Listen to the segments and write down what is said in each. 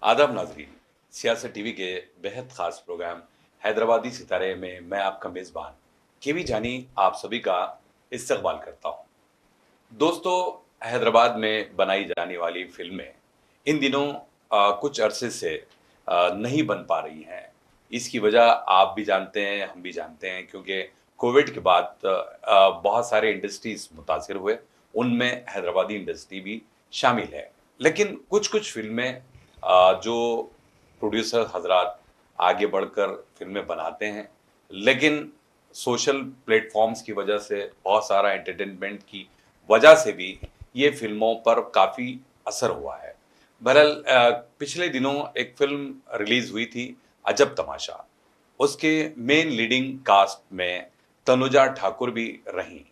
आदाब नाजरीन, सियासत टीवी के बेहद खास प्रोग्राम हैदराबादी सितारे में मैं आपका मेज़बान केवी जानी आप सभी का इस्तकबाल करता हूं। दोस्तों, हैदराबाद में बनाई जाने वाली फिल्में इन दिनों कुछ अरसे से नहीं बन पा रही हैं। इसकी वजह आप भी जानते हैं, हम भी जानते हैं, क्योंकि कोविड के बाद बहुत सारे इंडस्ट्रीज मुतासिर हुए, उनमें हैदराबादी इंडस्ट्री भी शामिल है। लेकिन कुछ कुछ फिल्में जो प्रोड्यूसर हजरात आगे बढ़कर फिल्में बनाते हैं, लेकिन सोशल प्लेटफॉर्म्स की वजह से, बहुत सारा एंटरटेनमेंट की वजह से भी ये फिल्मों पर काफ़ी असर हुआ है। बहरहाल पिछले दिनों एक फिल्म रिलीज हुई थी, अजब तमाशा। उसके मेन लीडिंग कास्ट में तनुजा ठाकुर भी रहीं।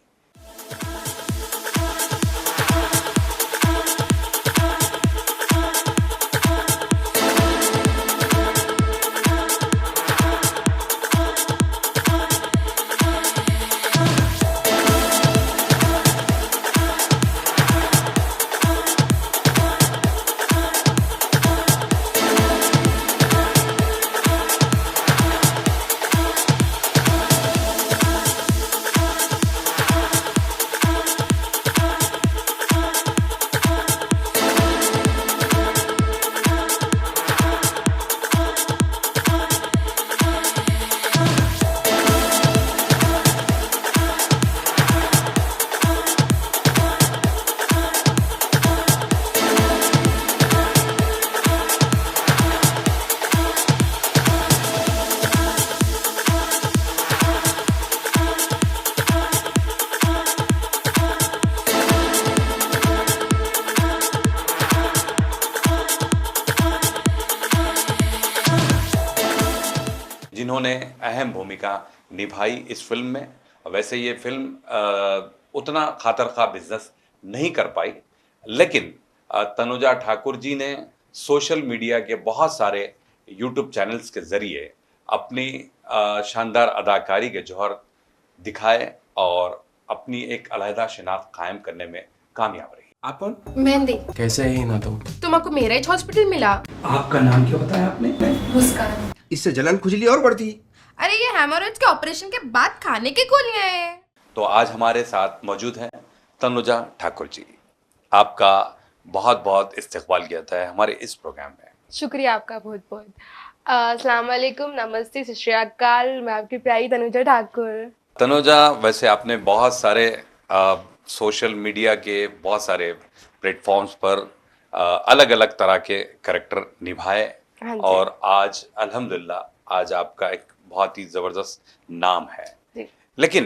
जिन्होंने अहम भूमिका निभाई इस फिल्म में। वैसे ये फिल्म उतना खातर खा बिजनेस नहीं कर पाई, लेकिन तनुजा ठाकुर जी ने सोशल मीडिया के बहुत सारे यूट्यूब चैनल्स के ज़रिए अपनी शानदार अदाकारी के जौहर दिखाए और अपनी एक अलहदा शिनाख्त कायम करने में कामयाब रही। आप कौन? मेहंदी। कैसे है ना तुमको मेरा ही हॉस्पिटल मिला। आपका नाम क्या बताया आपने? मुस्कान। इससे जलन खुजली और बढ़ती। अरे ये हेमोरेज के ऑपरेशन के बाद खाने की गोलियां हैं। तो आज हमारे साथ मौजूद हैं तनुजा ठाकुर जी। आपका बहुत बहुत इस्तकबाल किया था हमारे इस प्रोग्राम में। शुक्रिया आपका बहुत बहुत। अस्सलाम वालेकुम, नमस्ते, सत श्री अकाल। मैं आपकी प्यारी तनुजा ठाकुर। तनुजा, वैसे आपने बहुत सारे सोशल मीडिया के बहुत सारे प्लेटफॉर्म्स पर अलग अलग तरह के कैरेक्टर निभाए, हाँ जी। और आज अल्हम्दुलिल्लाह आज आपका एक बहुत ही ज़बरदस्त नाम है। जी। लेकिन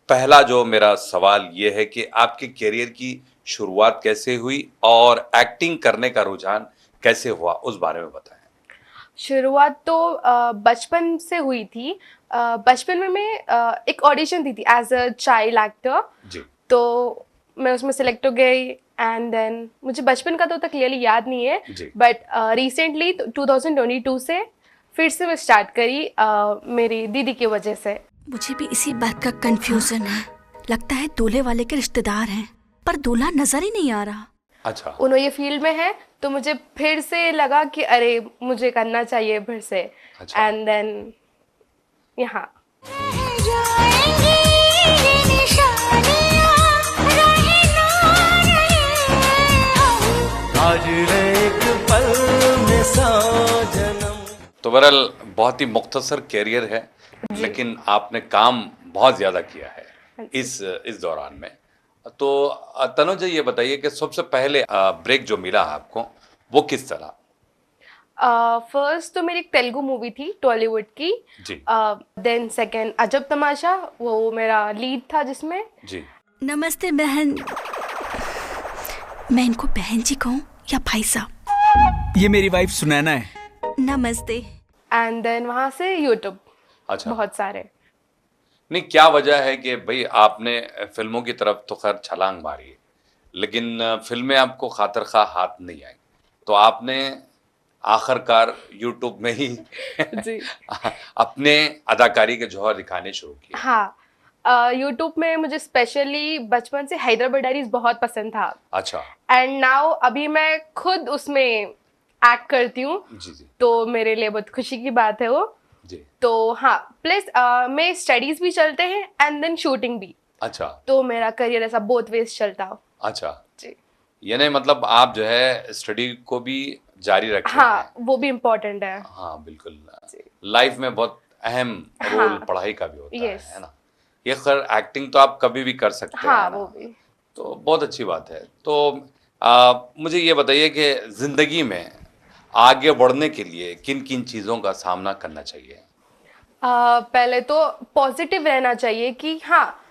पहला जो मेरा सवाल ये है कि आपके करियर की शुरुआत कैसे हुई और एक्टिंग करने का रुझान कैसे हुआ, उस बारे में बताएं। शुरुआत तो बचपन से हुई थी। बचपन में मैं एक ऑडिशन दी थी एज अ चाइल्ड एक्टर, जी। तो मैं उसमें सिलेक्ट हो गई। एंड देन मुझे बचपन का तो क्लियरली याद नहीं है, बट रिसेंटली 2022 से फिर से मैं स्टार्ट करी मेरी दीदी की वजह से। मुझे भी इसी बात का कंफ्यूजन है। लगता है दूल्हे वाले के रिश्तेदार हैं, पर दूल्हा नजर ही नहीं आ रहा। अच्छा। उन्होंने ये फील्ड में है, तो मुझे फिर से लगा कि अरे मुझे करना चाहिए फिर से। अच्छा। एंड देन यहाँ तो बहरहाल बहुत ही मुख्तसर कैरियर है, लेकिन आपने काम बहुत ज़्यादा किया है इस दौरान में। तो तनुजा, ये बताइए कि सबसे पहले ब्रेक जो मिला आपको वो किस तरह? फर्स्ट तो मेरी एक तेलुगु मूवी थी टॉलीवुड की जी। देन सेकंड अजब तमाशा, वो मेरा लीड था जिसमें। जी। नमस्ते बहन। मैं इनको बहन जी कहूँ या भाई साहब? ये मेरी वाइफ सुनैना है। नमस्ते। एंड देन वहाँ से यूट्यूब, अच्छा, बहुत सारे। नहीं क्या वजह है कि भाई आपने फिल्मों की तरफ तो खैर छलांग मारी है, लेकिन फिल्में आपको खातिर खा हाथ नहीं आई, तो आपने आखिरकार यूट्यूब में ही जी अपने अदाकारी के जौहर दिखाने शुरू किए। हाँ, यूट्यूब में मुझे स्पेशली बचपन से हैदराबाद डायरीज बहुत पसंद था। अच्छा, एंड नाउ अभी मैं खुद उसमें एक्ट करती हूँ, जी जी तो मेरे लिए बहुत खुशी की बात है वो। जी। तो हाँ, प्लस मेरे स्टडीज भी चलते हैं एंड देन शूटिंग भी, अच्छा तो मेरा करियर ऐसा बोथ वेज चलता हो। अच्छा, जी यानी मतलब आप जो है स्टडी को भी जारी रखे हैं। हाँ, वो भी इम्पोर्टेंट है। हाँ बिल्कुल, जी। लाइफ में बहुत अहम रोल हाँ, पढ़ाई का भी होता Yes. है ना। ये खैर एक्टिंग तो आप कभी भी कर सकते हैं हाँ, ना, वो भी। तो बहुत अच्छी बात है। तो मुझे ये बताइए कि जिंदगी में आगे बढ़ने के लिए किन किन चीज़ों का सामना करना चाहिए? पहले तो पॉजिटिव रहना चाहिए कि हाँ,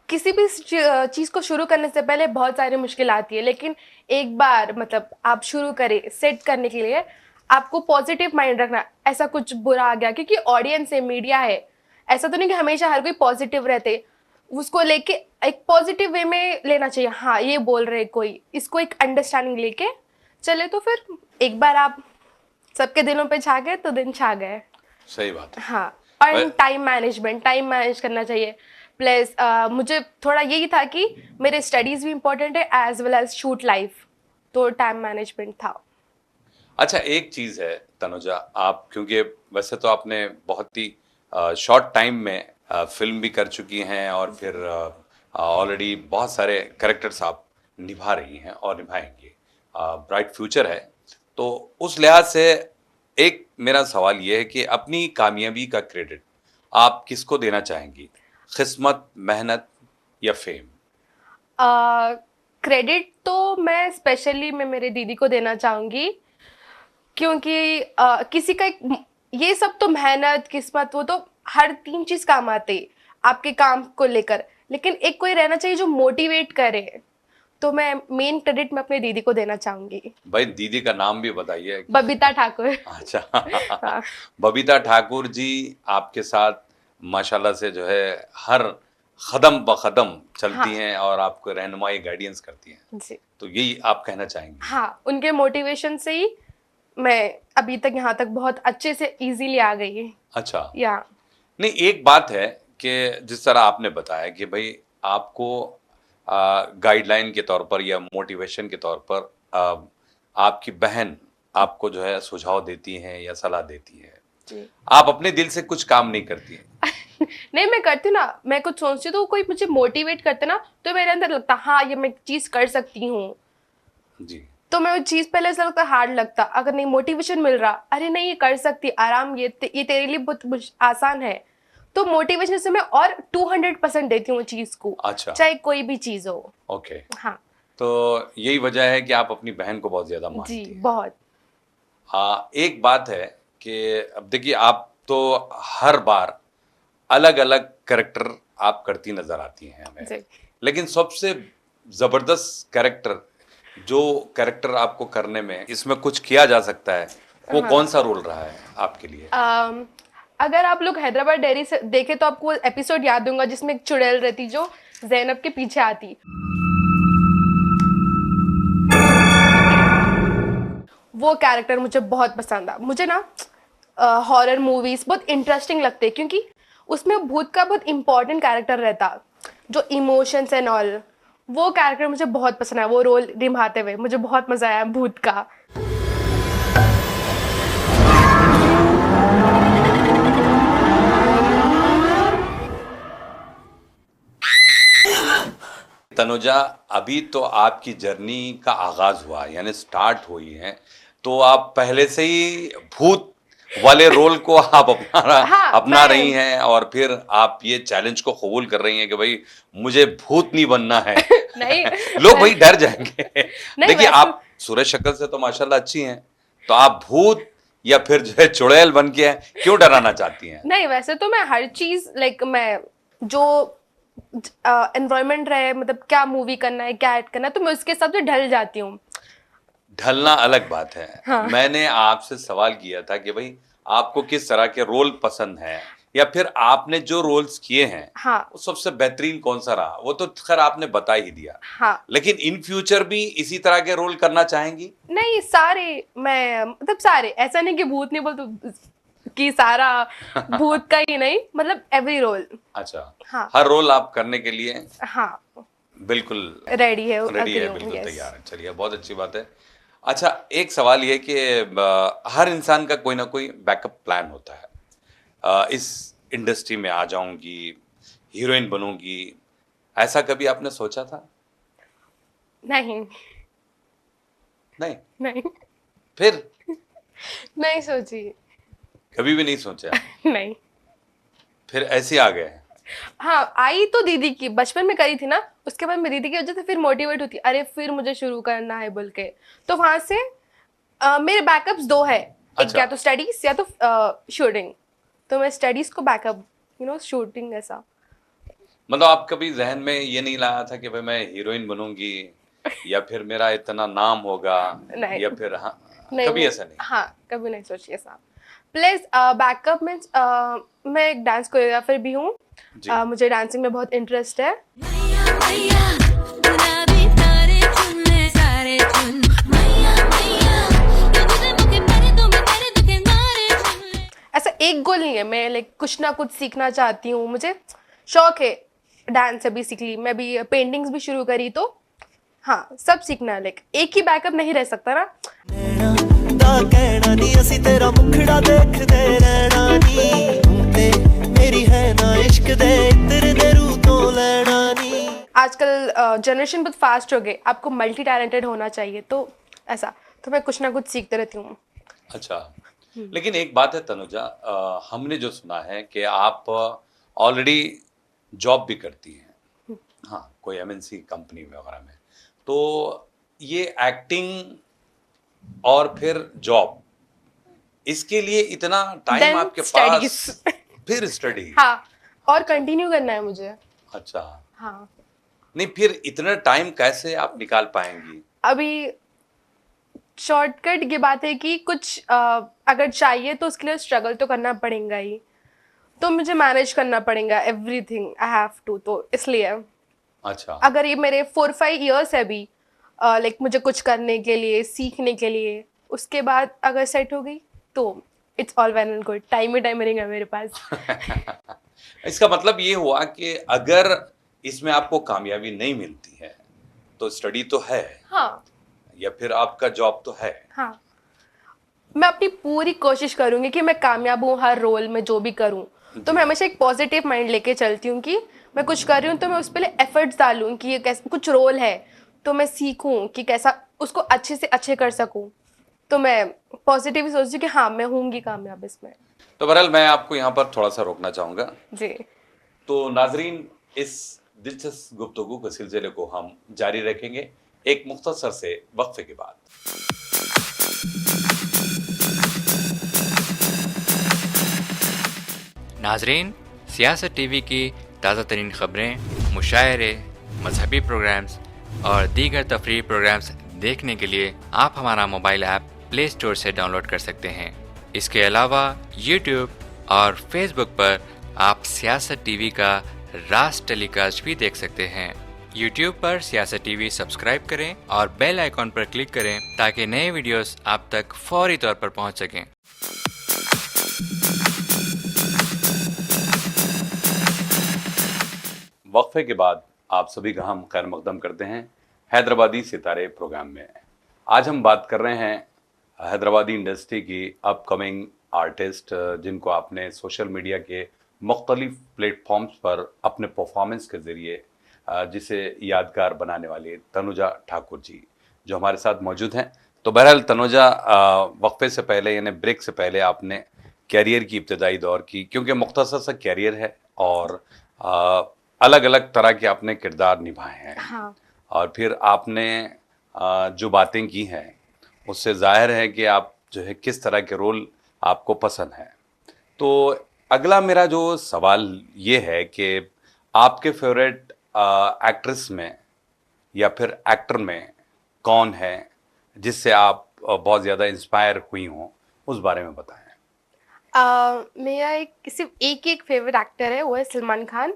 किसी भी चीज़ को शुरू करने से पहले बहुत सारी मुश्किल आती है, लेकिन एक बार मतलब आप शुरू करें सेट करने के लिए, आपको पॉजिटिव माइंड रखना। ऐसा कुछ बुरा आ गया, क्योंकि ऑडियंस है, मीडिया है, ऐसा तो नहीं कि हमेशा हर कोई पॉजिटिव रहते, उसको लेके एक पॉजिटिव वे में लेना चाहिए। हाँ, ये बोल रहे कोई, इसको एक अंडरस्टैंडिंग लेके चले, तो फिर एक बार आप सबके दिलों पे छा गए तो दिन छा गए। सही बात है। हाँ, और टाइम मैनेज करना चाहिए। प्लस मुझे थोड़ा यही था कि मेरे स्टडीज भी इम्पोर्टेंट है एज वेल एज शूट लाइफ, तो टाइम मैनेजमेंट था। अच्छा, एक चीज़ है तनुजा, आप क्योंकि वैसे तो आपने बहुत ही शॉर्ट टाइम में फिल्म भी कर चुकी हैं और फिर ऑलरेडी बहुत सारे कैरेक्टर्स आप निभा रही हैं और निभाएंगी, ब्राइट फ्यूचर है, तो उस लिहाज से एक मेरा सवाल ये है कि अपनी कामयाबी का क्रेडिट आप किसको देना चाहेंगी? किस्मत, मेहनत या फेम? क्रेडिट तो मैं स्पेशली मेरे दीदी को देना चाहूँगी, क्योंकि किसी का एक, ये सब तो मेहनत, किस्मत, वो तो हर तीन चीज़ काम आते आपके काम को लेकर, लेकिन एक कोई रहना चाहिए जो मोटिवेट करे, तो मैं मेन क्रेडिट मैं अपने दीदी को देना चाहूँगी। भाई दीदी का नाम भी बताइए। बबीता ठाकुर। अच्छा, हाँ। बबीता ठाकुर जी आपके साथ माशाल्लाह से जो है हर कदम ब कदम चलती हाँ। हैं और आपको रहनुमाई गाइडेंस करती हैं, जी तो यही आप कहना चाहेंगे? हाँ, उनके मोटिवेशन से ही मैं अभी तक यहाँ तक बहुत अच्छे से इजीली आ गई। अच्छा, या नहीं एक बात है कि जिस तरह आपने बताया कि भाई आपको गाइडलाइन के तौर पर या मोटिवेशन के तौर पर आपकी बहन आपको जो है सुझाव देती हैं या सलाह देती है, जी। आप अपने दिल से कुछ काम नहीं करती हैं? नहीं, मैं करती हूँ ना, मैं कुछ सोचती हूँ तो कोई मुझे मोटिवेट करते ना, तो मेरे अंदर लगता हाँ ये मैं चीज कर सकती हूँ, जी, तो मैं वो चीज पहले ऐसा लगता हार्ड लगता, अगर नहीं मोटिवेशन मिल रहा, अरे नहीं ये कर सकती, आराम, ये तेरे लिए बहुत आसान है, तो मोटिवेशन से मैं और 200% देती हूँ चीज को। अच्छा, चाहे कोई भी चीज हो। ओके, हाँ तो यही वजह है कि आप अपनी बहन को बहुत ज्यादा मानती जी, हैं। बहुत। एक बात है कि अब देखिए आप तो हर बार अलग अलग कैरेक्टर आप करती नजर आती हैं हमें, जी। लेकिन सबसे जबरदस्त कैरेक्टर, जो कैरेक्टर आपको करने में इसमें कुछ किया जा सकता है, वो कौन सा रोल रहा है आपके लिए? अगर आप लोग हैदराबाद डायरी से देखे तो आपको एपिसोड याद होगा जिसमें एक चुड़ैल रहती जो जैनब के पीछे आती, वो कैरेक्टर मुझे बहुत पसंद था। मुझे ना हॉरर मूवीज बहुत इंटरेस्टिंग लगते हैं, क्योंकि उसमें भूत का बहुत इंपॉर्टेंट कैरेक्टर रहता, जो इमोशंस एंड ऑल, वो कैरेक्टर मुझे बहुत पसंद है। वो रोल निभाते हुए मुझे बहुत मजा आया भूत का। तनुजा, अभी तो आपकी जर्नी का आगाज हुआ, यानी स्टार्ट हुई है, तो आप पहले से ही भूत वाले रोल को आप अपना रही हैं और फिर आप ये चैलेंज को कबूल कर रही हैं कि भाई मुझे भूत नहीं बनना है। नहीं लोग भाई डर जाएंगे। देखिए वैसे- आप सूरज शक्ल से तो माशाल्लाह अच्छी हैं, तो आप भूत या फिर जो है चुड़ैल बन के क्यों डराना चाहती हैं? नहीं, वैसे तो मैं हर चीज मैं जो एनवायरनमेंट रहे, मतलब क्या मूवी करना है, क्या ऐड करना है, तो मैं उसके हिसाब से ढल जाती हूँ। ढलना अलग बात है। हाँ। मैंने आपसे सवाल किया था कि भाई आपको किस तरह के रोल पसंद है, या फिर आपने जो रोल्स किए हैं हाँ वो सबसे बेहतरीन कौन सा रहा, वो तो खैर आपने बता ही दिया। हाँ। लेकिन इन फ्यूचर भी इसी तरह के रोल करना चाहेंगी? नहीं, सारे, मैं मतलब सारे, ऐसा नहीं कि भूत नहीं बोलते कि सारा भूत का ही नहीं, मतलब एवरी रोल। अच्छा, हाँ हर रोल आप करने के लिए हाँ बिल्कुल रेडी है, रेडी है, agree हूँ, बिल्कुल yes। तैयार है। चलिए, बहुत अच्छी बात है। अच्छा, एक सवाल ये कि हर इंसान का कोई ना कोई बैकअप प्लान होता है। इस इंडस्ट्री में आ जाऊंगी, हीरोइन बनूंगी, ऐसा कभी आपने सोचा था? नहीं नहीं? नहीं फिर नहीं सोची। कभी भी नहीं सोचा? नहीं। फिर ऐसे आ गए? हाँ, आई तो दीदी की, बचपन में करी थी ना, उसके बाद मैं दीदी की वजह से फिर मोटिवेट होती, अरे फिर मुझे शुरू करना है बोल के। तो वहां से मेरे बैकअप्स दो है, एक अच्छा। या तो स्टडीज या तो शूटिंग। तो मैं स्टडीज को बैकअप, शूटिंग ऐसा। मतलब आप कभी जहन में ये नहीं लाया था कि भाई मैं हीरोइन बनूंगी, या फिर मेरा इतना नाम होगा, नहीं। या फिर हाँ, नहीं, कभी ऐसा नहीं? हाँ, कभी नहीं सोची ऐसा। प्लस बैकअप मीन्स मैं एक डांस कोरियोग्राफर भी हूँ। जी। मुझे डांसिंग में बहुत इंटरेस्ट है। ऐसा एक गोल नहीं है, मैं लाइक कुछ ना कुछ सीखना चाहती हूँ, मुझे शौक है। डांस अभी सीख ली, मैं भी पेंटिंग्स भी शुरू करी, तो हाँ, सब सीखना है। लाइक एक ही बैकअप नहीं रह सकता ना। ਦਾ ਕਹਿਣਾ ਨੀ ਅਸੀਂ ਤੇਰਾ ਮੁਖੜਾ ਦੇਖਦੇ ਰਹਿਣਾ ਨੀ ਤੂੰ ਤੇ ਮੇਰੀ ਹੈ ਨਾ ਇਸ਼ਕ ਦੇ ਇਤਰ ਦੇ ਰੂ ਤੋਂ ਲੈਣਾ ਨੀ। आजकल जनरेशन बहुत फास्ट हो गए, आपको मल्टी टैलेंटेड होना चाहिए, तो ऐसा, तो मैं कुछ ना कुछ सीखते रहती हूँ। अच्छा, लेकिन एक बात है तनुजा, हमने जो सुना है कि आप ऑलरेडी जॉब भी करती हैं, हाँ, कोई एमएनसी कंपनी में वगैरह में, तो ये एक्टिंग और फिर जॉब, इसके लिए इतना टाइम Then आपके studies। पास, फिर स्टडी? हाँ, और कंटिन्यू करना है मुझे। अच्छा, हाँ, नहीं फिर इतना टाइम कैसे आप निकाल पाएंगी? अभी शॉर्टकट ये बात है कि कुछ अगर चाहिए तो उसके लिए स्ट्रगल तो करना पड़ेगा ही, तो मुझे मैनेज करना पड़ेगा एवरीथिंग, आई हैव टू, तो इसलिए। अच्छा, अगर ये मेरे 4-5 इयर्स है अभी, लाइक मुझे कुछ करने के लिए, सीखने के लिए, उसके बाद अगर सेट हो गई तो it's all well and good, time he time रहेगा मेरे पास। इसका मतलब ये हुआ कि अगर इसमें आपको कामयाबी नहीं मिलती है तो स्टडी तो है, हाँ या फिर आपका जॉब तो है। हाँ, मैं अपनी पूरी कोशिश करूंगी कि मैं कामयाब हूँ हर रोल में जो भी करूँ। तो मैं हमेशा एक पॉजिटिव माइंड लेके चलती हूँ कि मैं कुछ कर रही हूँ तो मैं उस पर एफर्ट्स डालूँ कि ये कैसे, कुछ रोल है तो मैं सीखूँ कि कैसा उसको अच्छे से अच्छे कर सकूँ। तो मैं पॉजिटिव ही सोचती हूँ कि हाँ, मैं होंगी कामयाब इसमें। तो बहरहाल मैं आपको यहाँ पर थोड़ा सा रोकना चाहूँगा। जी। तो नाजरीन, इस दिलचस्प गुफ्तगू के सिलसिले को हम जारी रखेंगे एक मुख्तसर से वक्फे के बाद। नाजरीन, सियासत टीवी की ताज़ा तरीन ख़बरें, मुशायरे, मजहबी प्रोग्राम्स और दीगर तफरीही प्रोग्राम्स देखने के लिए आप हमारा मोबाइल ऐप प्ले स्टोर से डाउनलोड कर सकते हैं। इसके अलावा यूट्यूब और फेसबुक पर आप सियासत टीवी का राज टेलीकास्ट भी देख सकते हैं। यूट्यूब पर सियासत टीवी सब्सक्राइब करें और बेल आइकॉन पर क्लिक करें ताकि नए वीडियोस आप तक फौरी तौर पर पहुंच सकें। वक्फे के बाद आप सभी का हम खैर मकदम करते हैं हैदराबादी सितारे प्रोग्राम में। आज हम बात कर रहे हैं हैदराबादी इंडस्ट्री की अपकमिंग आर्टिस्ट, जिनको आपने सोशल मीडिया के मुख्तलिफ प्लेटफॉर्म्स पर अपने परफॉर्मेंस के ज़रिए जिसे यादगार बनाने वाले तनुजा ठाकुर जी जो हमारे साथ मौजूद हैं। तो बहरहाल तनुजा, वक्फे से पहले यानी ब्रेक से पहले आपने कैरियर की इब्तदाई दौर की, क्योंकि मुख्तसर सा कैरियर है और अलग अलग तरह के आपने किरदार निभाए हैं। हाँ। और फिर आपने जो बातें की हैं उससे जाहिर है कि आप जो है किस तरह के रोल आपको पसंद है। तो अगला मेरा जो सवाल ये है कि आपके फेवरेट एक्ट्रेस में या फिर एक्टर में कौन है, जिससे आप बहुत ज़्यादा इंस्पायर हुई हों, उस बारे में बताएं। मेरा सिर्फ एक फेवरेट एक्टर है, वो है सलमान खान।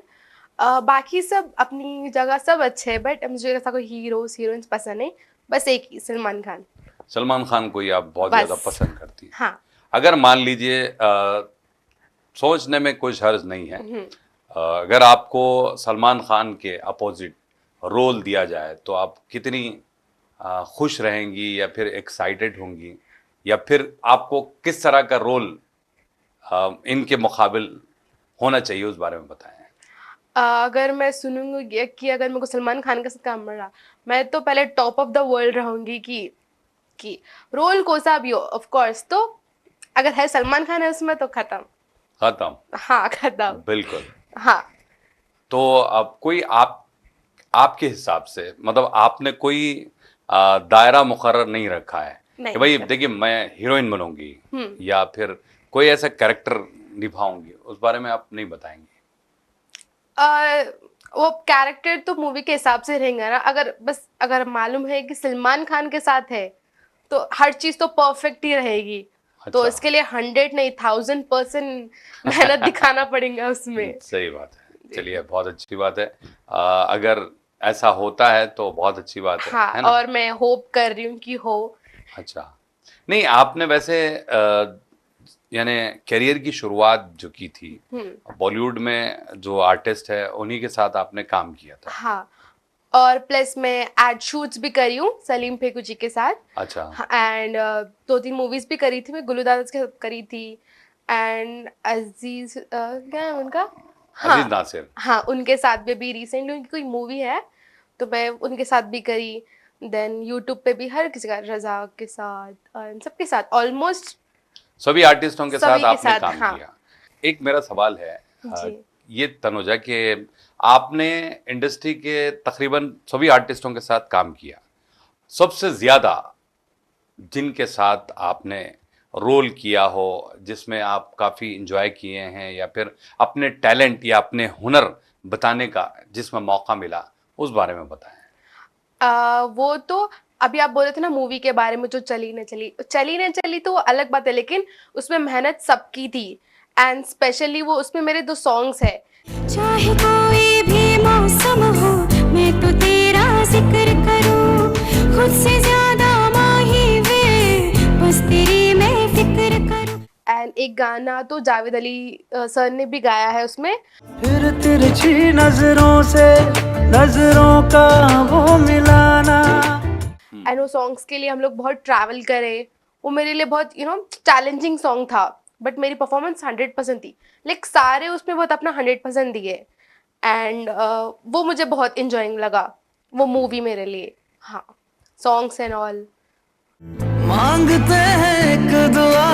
बाकी सब अपनी जगह सब अच्छे हैं, बट मुझे ऐसा कोई हीरोइंस पसंद नहीं, बस एक ही सलमान खान। सलमान खान को ही आप बहुत बस। ज़्यादा पसंद करती हैं। हाँ। अगर मान लीजिए सोचने में कोई हर्ज नहीं है, अगर आपको सलमान खान के अपोजिट रोल दिया जाए तो आप कितनी खुश रहेंगी या फिर एक्साइटेड होंगी, या फिर आपको किस तरह का रोल इनके मुकाबिल होना चाहिए, उस बारे में बताएं। अगर मैं सुनूंगी कि अगर मेरे को सलमान खान के साथ काम मिल रहा, मैं तो पहले टॉप ऑफ द वर्ल्ड रहूंगी कि रोल को सा भी हो, ऑफ कोर्स। तो अगर है सलमान खान है उसमें तो खत्म। हाँ, खत्म। बिल्कुल। हाँ। तो अब कोई आपके हिसाब से, मतलब आपने कोई दायरा मुकर्रर नहीं रखा है कि भाई देखिए मैं हीरोइन बनूंगी या फिर कोई ऐसा कैरेक्टर निभाऊंगी, उस बारे में आप नहीं बताएंगे? वो कैरेक्टर तो मूवी के हिसाब से रहेंगे ना। अगर मालूम है कि सलमान खान के साथ है तो हर चीज तो परफेक्ट ही रहेगी। तो अच्छा। इसके लिए 100 नहीं 1000% मेहनत दिखाना पड़ेगा उसमें। सही बात है। चलिए, बहुत अच्छी बात है। अगर ऐसा होता है तो बहुत अच्छी बात है। हाँ, है ना? और मैं होप कर रही हूँ कि हो। अच्छा, नहीं आपने वैसे यानी करियर की शुरुआत जो की थी बॉलीवुड में, जो आर्टिस्ट है उन्हीं के साथ आपने काम किया था। हाँ, और प्लस मैं एड शूट्स भी करी हूँ सलीम फेकू जी के साथ। अच्छा। एंड 2-3 मूवीज भी करी थी मैं, गुल्लू दादा के साथ करी थी। एंड अजीज क्या है उनका, अजीज नासिर। हाँ, उनके साथ भी रिसेंटली उनकी कोई मूवी है तो मैं उनके साथ भी करी। देन यूट्यूब पे भी हर किसी का, रजा के साथ, सबके साथ, ऑलमोस्ट सभी आर्टिस्टों के साथ आपने काम हाँ। किया। एक मेरा सवाल है जी। ये तनुजा, कि आपने इंडस्ट्री के तकरीबन सभी आर्टिस्टों के साथ काम किया, सबसे ज्यादा जिनके साथ आपने रोल किया हो जिसमें आप काफी इंजॉय किए हैं या फिर अपने टैलेंट या अपने हुनर बताने का जिसमें मौका मिला, उस बारे में बताएं। वो तो अभी आप बोल रहे थे ना मूवी के बारे में, जो चली न चली तो वो अलग बात है, लेकिन उसमें मेहनत सबकी थी। एंड स्पेशली वो उसमें मेरे 2 सॉन्ग्स है। चाहे कोई भी मौसम हो, मैं तो तेरा जिक्र करूं, खुद से ज्यादा माही वे, बस तेरी मैं फिक्र करूं। एंड एक गाना तो जावेद अली सर ने भी गाया है उसमें। फिर तिरछी नजरों से नजरों का वो मिलाना। एंड वो सॉन्ग्स के लिए हम लोग बहुत ट्रैवल करे। वो मेरे लिए बहुत चैलेंजिंग सॉन्ग था, बट मेरी परफॉर्मेंस 100% थी। लाइक सारे उसमें बहुत अपना 100% दिए। एंड वो मुझे बहुत इंजॉइंग लगा वो मूवी मेरे लिए। हाँ, सॉन्ग्स एंड ऑल। मांगते हैं एक दुआ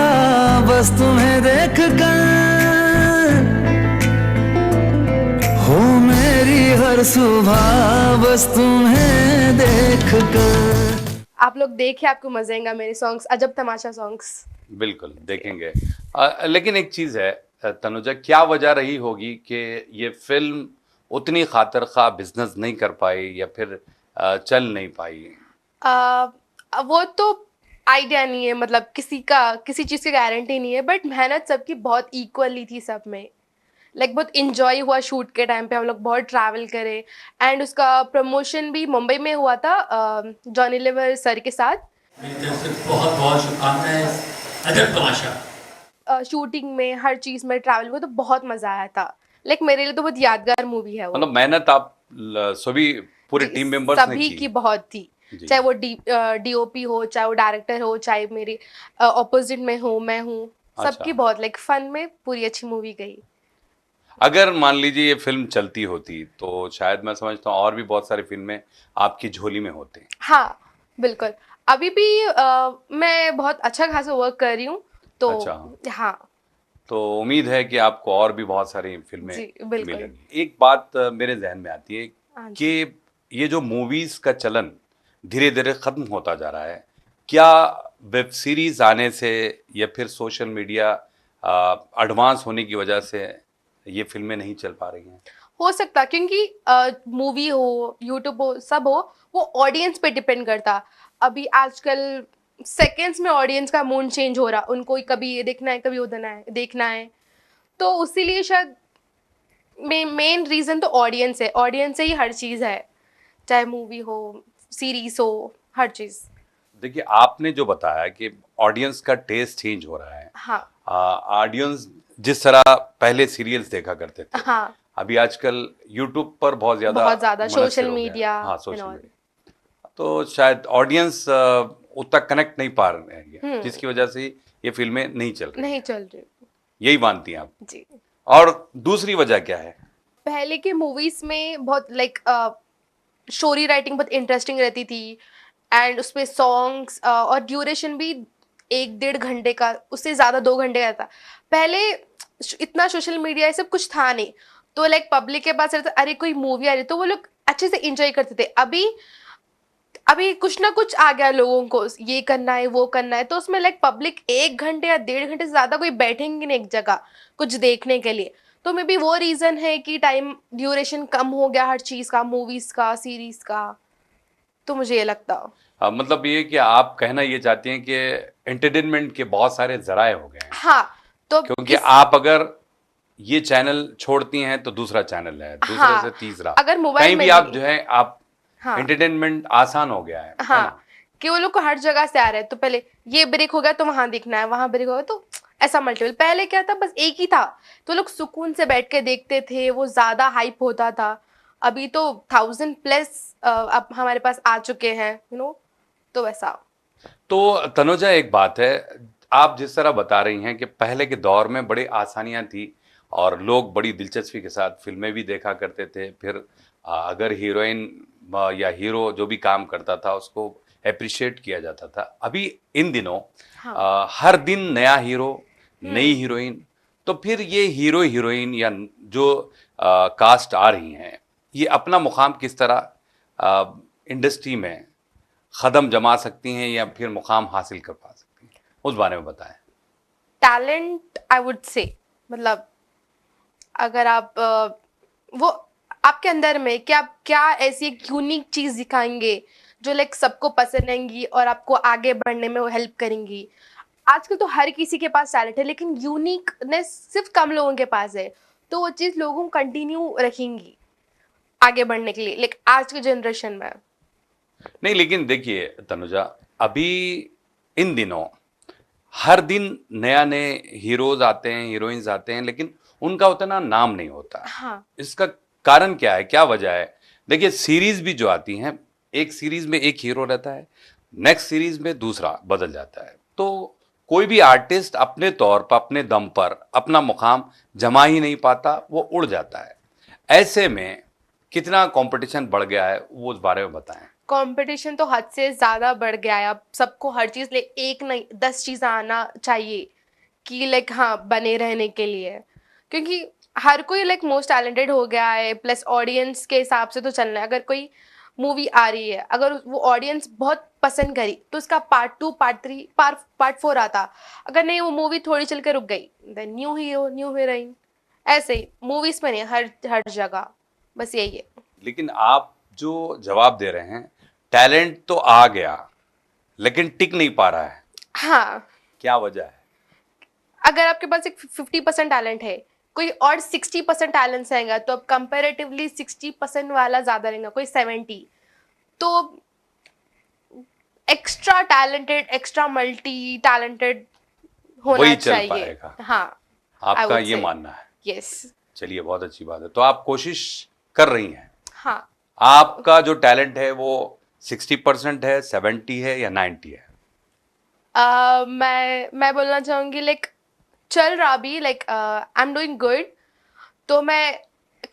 बस तुम्हें देख कर, हो मेरी हर सुबह बस तुम्हें देख कर। आप लोग देखिए, आपको मजा आएगा मेरे सॉन्ग्स, अजब तमाशा सॉन्ग्स। बिल्कुल देखेंगे। लेकिन एक चीज है तनुजा, क्या वजह रही होगी कि ये फिल्म उतनी खातिर खा बिजनेस नहीं कर पाई या फिर चल नहीं पाई? वो तो आइडिया नहीं है, मतलब किसी चीज़ की गारंटी नहीं है, बट मेहनत सबकी बहुत इक्वली थी सब में। लाइक बहुत इंजॉय हुआ शूट के टाइम पे, हम लोग बहुत ट्रैवल करे। एंड उसका प्रमोशन भी मुंबई में हुआ था जॉनी लीवर सर के साथ। मेरी तरफ से बहुत बहुत शुभकामनाएं अजब तमाशा। शूटिंग में हर चीज़ में ट्रैवल हुआ तो बहुत मज़ा आया था। लाइक मेरे लिए तो बहुत यादगार मूवी है वो। मतलब मेहनत आप सभी पूरे टीम मेंबर्स ने सभी की बहुत थी, चाहे वो डीओपी हो, चाहे वो डायरेक्टर हो, चाहे मेरी ऑपोजिट में हो, मैं हूँ, सबकी बहुत लाइक फन में पूरी अच्छी मूवी गई। अगर मान लीजिए ये फिल्म चलती होती तो शायद मैं समझता हूँ और भी बहुत सारी फिल्में आपकी झोली में होती। हाँ बिल्कुल, अभी भी मैं बहुत अच्छा खासा वर्क कर रही हूँ तो अच्छा। हाँ, तो उम्मीद है कि आपको और भी बहुत सारी फिल्में मिलेंगी। एक बात मेरे जहन में आती है कि ये जो मूवीज का चलन धीरे धीरे खत्म होता जा रहा है, क्या वेब सीरीज आने से या फिर सोशल मीडिया एडवांस होने की वजह से ये फिल्में नहीं चल पा रही हैं? हो सकता, क्योंकि मूवी हो, यूट्यूब हो, सब हो, वो ऑडियंस पे डिपेंड करता। अभी आजकल सेकेंड्स में ऑडियंस का मूड चेंज हो रहा, उनको कभी ये देखना है, कभी वो देखना है, तो उसीलिए शायद मेन रीजन तो ऑडियंस है। ऑडियंस से ही हर चीज़ है, चाहे मूवी हो, सीरीज हो, हर चीज़। देखिए, आपने जो बताया कि ऑडियंस का टेस्ट चेंज हो रहा है। हाँ ऑडियंस जिस तरह पहले सीरियल्स देखा करते थे, हाँ, अभी आजकल यूट्यूब पर बहुत ज्यादा बहुत मुनस्सिर सोशल हो गया है। मीडिया, हाँ, सोशल मीडिया, तो शायद ऑडियंस उतना कनेक्ट नहीं पा रहे हैं, जिसकी वजह से ये फिल्में नहीं चल रही। नहीं चल रही। यही मानती हैं आप? जी। और दूसरी वजह क्या है? पहले के मूवीज में बहुत लाइक स्टोरी राइटिंग बहुत इंटरेस्टिंग रहती थी, एंड उसमें सॉन्ग्स और ड्यूरेशन भी 1-1.5 घंटे का, उससे ज़्यादा 2 घंटे का था। पहले इतना सोशल मीडिया ये सब कुछ था नहीं, तो लाइक पब्लिक के पास रहता, अरे कोई मूवी आ रही तो वो लोग अच्छे से इंजॉय करते थे। अभी कुछ ना कुछ आ गया, लोगों को ये करना है, वो करना है, तो उसमें लाइक पब्लिक 1 घंटे या 1.5 घंटे से ज़्यादा कोई बैठेंगे नहीं एक जगह कुछ देखने के लिए। तो मे बी वो रीज़न है कि टाइम ड्यूरेशन कम हो गया हर चीज़ का, मूवीज़ का, सीरीज़ का, तो मुझे ये लगता। मतलब ये कि आप कहना ये चाहती हैं कि एंटरटेनमेंट के बहुत सारे जराए हो गए हैं। हाँ, तो क्योंकि आप अगर ये चैनल छोड़ती हैं तो दूसरा चैनल है, दूसरे हाँ, से तीसरा, अगर मोबाइल कहीं में भी आप भी- जो है आप हाँ, एंटरटेनमेंट आसान हो गया है ना? हाँ, कि वो लोग को हर जगह से आ रहा है, तो पहले ये ब्रेक हो गया तो वहां देखना है, वहां ब्रेक हो गया तो ऐसा मल्टीपल। पहले क्या था, बस एक ही था, तो लोग सुकून से बैठ के देखते थे, वो ज्यादा हाइप होता था। अभी तो 1000+ अब हमारे पास आ चुके हैं, तो वैसा। तो तनुजा, एक बात है, आप जिस तरह बता रही हैं कि पहले के दौर में बड़ी आसानियां थी और लोग बड़ी दिलचस्पी के साथ फिल्में भी देखा करते थे, फिर अगर हीरोइन या हीरो जो भी काम करता था उसको अप्रिशिएट किया जाता था। अभी इन दिनों हर दिन नया हीरो, नई हीरोइन, तो फिर ये हीरो हीरोइन या जो कास्ट आ रही हैं, ये अपना मुकाम किस तरह इंडस्ट्री में कदम जमा सकती हैं या फिर मुकाम हासिल कर पा सकती हैं, उस बारे में बताएं। टैलेंट आई वुड से, मतलब अगर आप वो आपके अंदर में क्या ऐसी एक यूनिक चीज दिखाएंगे जो लाइक सबको पसंद आएंगी और आपको आगे बढ़ने में वो हेल्प करेंगी। आजकल तो हर किसी के पास टैलेंट है, लेकिन यूनिकनेस सिर्फ कम लोगों के पास है, तो वो चीज़ लोगों को कंटिन्यू रखेंगी आगे बढ़ने के लिए, लाइक आज के जनरेशन में। नहीं, लेकिन देखिए तनुजा, अभी इन दिनों हर दिन नया नए हीरोज आते हैं, हीरोइंस आते हैं, लेकिन उनका उतना नाम नहीं होता। हाँ, इसका कारण क्या है, क्या वजह है? देखिए, सीरीज भी जो आती हैं, एक सीरीज में एक हीरो रहता है, नेक्स्ट सीरीज में दूसरा बदल जाता है, तो कोई भी आर्टिस्ट अपने तौर पर, अपने दम पर अपना मुकाम जमा ही नहीं पाता, वो उड़ जाता है। ऐसे में कितना कंपटीशन बढ़ गया है, वो उस बारे में बताएं। कंपटीशन तो हद से ज़्यादा बढ़ गया है। अब सबको हर चीज़ ले, एक नहीं 10 चीज़ें आना चाहिए कि लाइक हाँ बने रहने के लिए, क्योंकि हर कोई लाइक मोस्ट टैलेंटेड हो गया है, प्लस ऑडियंस के हिसाब से तो चलना है। अगर कोई मूवी आ रही है, अगर वो ऑडियंस बहुत पसंद करी तो उसका पार्ट 2, पार्ट 3, पार्ट 4 आता। अगर नहीं, वो मूवी थोड़ी चल के रुक गई, then new hero, new heroine, ऐसे ही मूवीज में नहीं, हर जगह बस यही है। लेकिन आप जो जवाब दे रहे हैं, टैलेंट तो आ गया लेकिन टिक नहीं पा रहा है, हाँ, क्या वजह है? अगर आपके पास एक 50% टैलेंट है, कोई और 60% टैलेंट रहेगा, तो अब कंपेरेटिवली 60% वाला ज्यादा रहेगा, कोई 70, तो extra talented, extra multi talented होना वही चल चाहिए। पाएगा। हाँ, आपका would ये say. मानना है? यस। चलिए, बहुत अच्छी बात है। तो आप कोशिश कर रही हैं। हाँ, आपका जो टैलेंट है वो 60% है, 70 है या 90 है? मैं बोलना चाहूँगी लाइक चल रहा भी, like I am doing good, तो मैं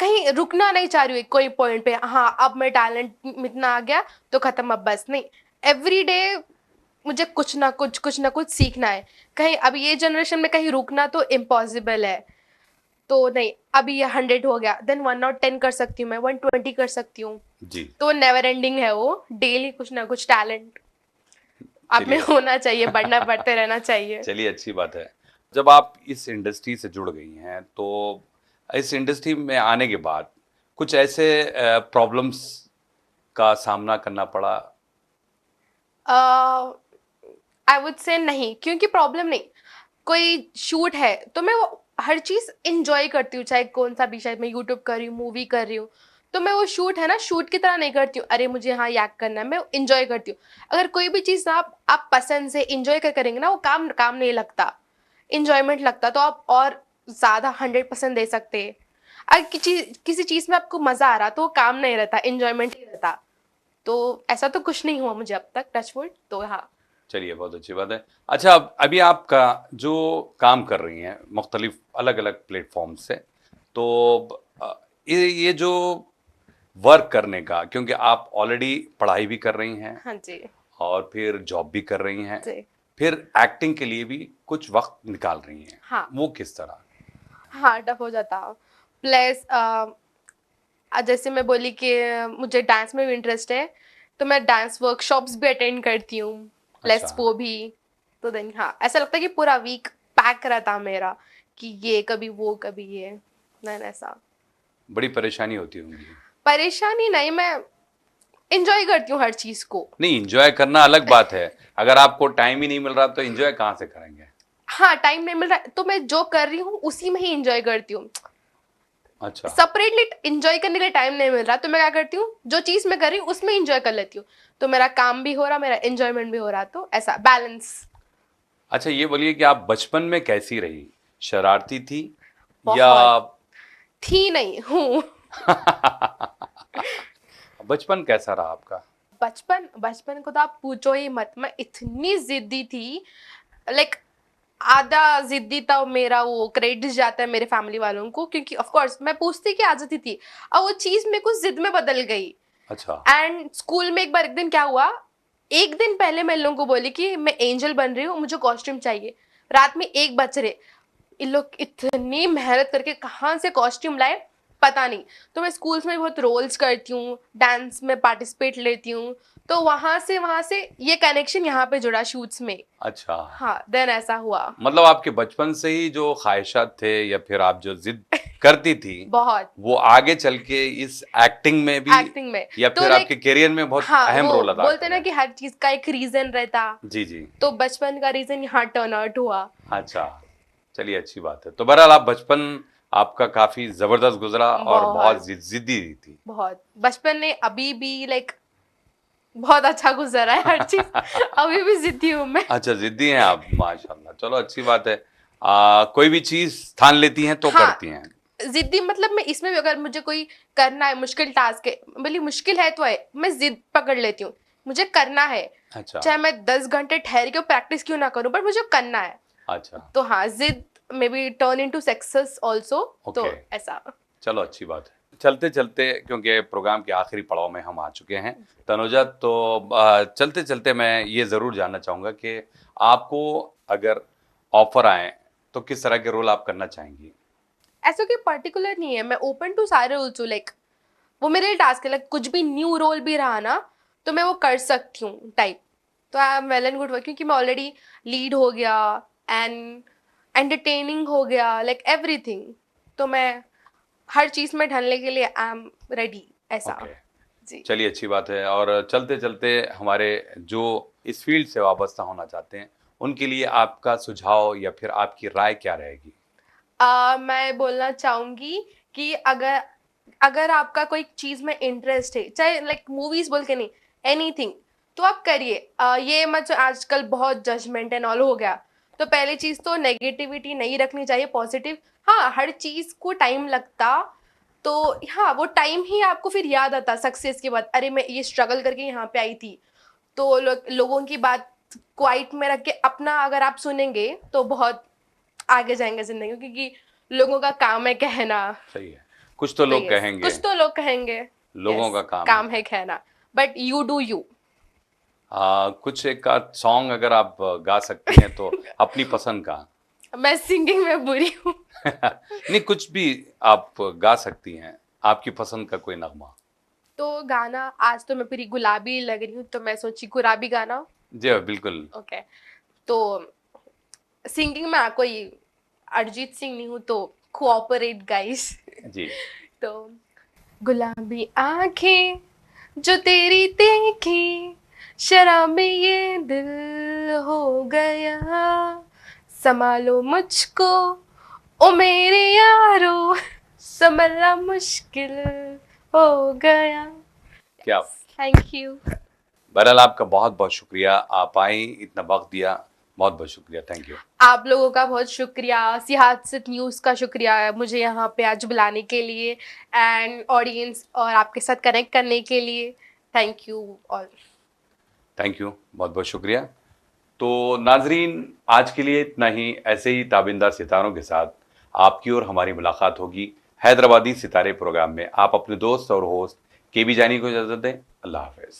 कहीं रुकना नहीं चाह रही हूँ कोई पॉइंट पे, हाँ अब मैं टैलेंट इतना आ गया तो खत्म, अब बस नहीं। एवरी डे मुझे कुछ ना कुछ सीखना है। कहीं अभी ये जनरेशन में कहीं रुकना तो इम्पॉसिबल है, तो नहीं, अभी ये 100 हो गया, देन 110 कर सकती हूँ मैं, 120 कर सकती हूँ जी। तो नेवर एंडिंग है वो, डेली कुछ ना कुछ टैलेंट आप में होना चाहिए, बढ़ना बढ़ते रहना चाहिए। चलिए, अच्छी बात है। जब आप इस इंडस्ट्री से जुड़ गई हैं, तो इस इंडस्ट्री में आने के बाद कुछ ऐसे प्रॉब्लम्स का सामना करना पड़ा? आई वुड से नहीं, क्योंकि प्रॉब्लम नहीं, कोई शूट है तो मैं वो हर चीज़ इंजॉय करती हूँ, चाहे कौन सा भी, शायद मैं यूट्यूब कर रही हूँ, मूवी कर रही हूँ, तो मैं वो शूट है ना, शूट की तरह नहीं करती हूँ, अरे मुझे हाँ याद करना है, मैं इंजॉय करती हूँ। अगर कोई भी चीज़ आप पसंद से इंजॉय करेंगे ना, वो काम काम नहीं लगता, इंजॉयमेंट लगता, तो आप और ज़्यादा 100% दे सकते हैं। अगर किसी चीज़ में आपको मज़ा आ रहा तो वो काम नहीं रहता, इंजॉयमेंट ही रहता। तो ऐसा तो कुछ नहीं हुआ मुझे अब तक, टच वुड, तो हाँ। चलिए, बहुत अच्छी बात है। अच्छा, अभी आपका जो काम कर रही हैं मुख्तलिफ अलग अलग प्लेटफॉर्म से, तो ये जो वर्क करने का, क्योंकि आप ऑलरेडी पढ़ाई भी कर रही हैं, हाँ जी, और फिर जॉब भी कर रही हैं, जी, फिर एक्टिंग के लिए भी कुछ वक्त निकाल रही हैं, हाँ, वो किस तरह? हाँ, टफ हो जाता। प्लस जैसे मैं बोली कि मुझे डांस में भी इंटरेस्ट है, तो मैं डांस वर्कशॉप्स भी अटेंड करती हूँ, प्लस अच्छा। वो भी। तो देन हाँ, ऐसा लगता है कि पूरा वीक पैक रहता मेरा, कि ये कभी वो कभी ये, नहीं ऐसा। बड़ी परेशानी होती होंगी? परेशानी नहीं, मैं इंजॉय करती हूँ हर चीज़ को। नहीं, एंजॉय करना अलग बात है, अगर आपको टाइम ही नहीं मिल रहा तो एंजॉय कहाँ से करेंगे? हाँ, टाइम नहीं मिल रहा है, तो मैं जो कर रही हूँ उसी में ही इंजॉय करती हूँ। अच्छा। सेपरेटली इंजॉय करने के लिए टाइम नहीं मिल रहा, तो मैं क्या करती हूँ, जो चीज़ मैं कर रही हूँ उसमें इंजॉय कर लेती हूँ, तो मेरा काम भी हो रहा, मेरा इंजॉयमेंट भी हो रहा, तो ऐसा बैलेंस। अच्छा, ये बोलिए कि आप बचपन में कैसी रही? शरारती थी या बहुत थी, नहीं हूँ। बचपन कैसा रहा आपका? बचपन को तो आप पूछो ही मत, मैं इतनी जिद्दी थी, लाइक आधा जिद्दी था मेरा, वो क्रेडिट जाता है मेरे फैमिली वालों को, क्योंकि ऑफ कोर्स मैं पूछती की आ जाती थी, और वो चीज़ मेरे को जिद में बदल गई। अच्छा। एंड स्कूल में एक दिन क्या हुआ, एक दिन पहले मैं इन लोगों को बोली कि मैं एंजल बन रही हूँ, मुझे कॉस्ट्यूम चाहिए, रात में 1 बज रहे, इन लोग इतनी मेहनत करके कहाँ से कॉस्ट्यूम लाए पता नहीं। तो मैं स्कूल्स में बहुत रोल्स करती हूँ, डांस में पार्टिसिपेट लेती हूँ, तो वहां से ये कनेक्शन यहाँ पे जुड़ा शूट्स में। अच्छा, हाँ, देन ऐसा हुआ। मतलब आपके बचपन से ही जो ख्वाहिशात थे या फिर आप जो जिद करती थी बहुत, वो आगे चल के इस एक्टिंग में भी एक्टिंग में या तो फिर like, आपके करियर में बहुत हाँ, अहम वो रोल अदा बोलते कर ना रहा कि हर चीज का एक रीजन रहता, है। जी जी। तो बचपन का रीजन यहाँ टर्न आउट हुआ। अच्छा, चलिए, अच्छी बात है। तो बहरहाल आप बचपन आपका काफी जबरदस्त गुजरा और बहुत जिद्दी थी। बहुत बचपन ने अभी भी लाइक बहुत अच्छा गुजरा है हर चीज। अभी भी जिद्दी हूँ मैं। अच्छा, जिद्दी हैं आप, माशाल्लाह, चलो अच्छी बात है। कोई भी चीज ठान लेती हैं तो हाँ, करती हैं। जिद्दी मतलब मैं इसमें भी, अगर मुझे कोई करना है, मुश्किल टास्क है, भले मुश्किल है तो है, मैं जिद पकड़ लेती हूँ, मुझे करना है, अच्छा। चाहे मैं 10 घंटे ठहर के प्रैक्टिस क्यों ना करूँ, बट मुझे करना है। अच्छा, तो हाँ, जिद may be turn into success also, तो Okay. ऐसा। चलो अच्छी बात है। चलते चलते, क्योंकि प्रोग्राम के आखिरी पड़ाव में हम आ चुके हैं तनुजा, तो चलते चलते मैं ये ज़रूर जानना चाहूँगा कि आपको अगर ऑफर आए तो किस तरह के रोल आप करना चाहेंगी? ऐसा कोई पर्टिकुलर नहीं है, मैं ओपन टू सारे रोल्स हूँ, लाइक वो मेरे लिए टास्क है, लाइक कुछ भी न्यू रोल भी रहा ना तो मैं वो कर सकती हूँ टाइप। तो I am well and good, क्योंकि मैं ऑलरेडी लीड हो गया एंड एंटरटेनिंग हो गया, लाइक एवरीथिंग, तो मैं हर चीज़ में ढलने के लिए आई एम रेडी, ऐसा। Okay. जी, चलिए, अच्छी बात है। और चलते चलते हमारे जो इस फील्ड से वाबस्ता होना चाहते हैं उनके लिए आपका सुझाव या फिर आपकी राय क्या रहेगी? मैं बोलना चाहूँगी कि अगर आपका कोई चीज़ में इंटरेस्ट है, चाहे लाइक मूवीज बोल के नहीं, एनीथिंग, तो आप करिए। ये मत आजकल बहुत जजमेंट एंड ऑल हो गया, तो पहली चीज़ तो नेगेटिविटी नहीं रखनी चाहिए, पॉजिटिव। हाँ, हर चीज़ को टाइम लगता, तो हाँ, वो टाइम ही आपको फिर याद आता सक्सेस के बाद, अरे मैं ये स्ट्रगल करके यहाँ पे आई थी। तो लोगों की बात क्वाइट में रख के अपना अगर आप सुनेंगे तो बहुत आगे जाएंगे जिंदगी में, क्योंकि लोगों का काम है कहना। सही है, कुछ तो लोग कहेंगे, कुछ तो लोग कहेंगे, लोगों yes, का काम है कहना, बट यू डू यू। कुछ एक सॉन्ग अगर आप गा सकती हैं तो अपनी पसंद का। मैं सिंगिंग में बुरी हूँ। नहीं, कुछ भी आप गा सकती हैं, आपकी पसंद का कोई नगमा। तो गाना, आज तो मैं पूरी गुलाबी लग रही हूँ, तो मैं सोची गुलाबी गाना। जी बिल्कुल। ओके, तो सिंगिंग में कोई अरिजीत सिंह नहीं हूँ, तो कोऑपरेट गाइस। जी। तो गुलाबी आंखें जो तेरी देखी, शराबी ये दिल हो गया, संभालो मुझको ओ मेरे यारो, संभलना मुश्किल हो गया। क्या थैंक यू। बहरहाल आपका बहुत बहुत शुक्रिया, आप आई, इतना वक्त दिया, बहुत बहुत शुक्रिया, थैंक यू। आप लोगों का बहुत शुक्रिया, सियासत न्यूज़ का शुक्रिया मुझे यहाँ पे आज बुलाने के लिए एंड ऑडियंस और आपके साथ कनेक्ट करने के लिए। Thank you all. Thank you, बहुत बहुत शुक्रिया। तो नाजरीन, आज के लिए इतना ही। ऐसे ही ताबिंदा सितारों के साथ आपकी और हमारी मुलाकात होगी हैदराबादी सितारे प्रोग्राम में। आप अपने दोस्त और होस्ट केबी जानी को इजाजत दें। अल्लाह हाफिज़।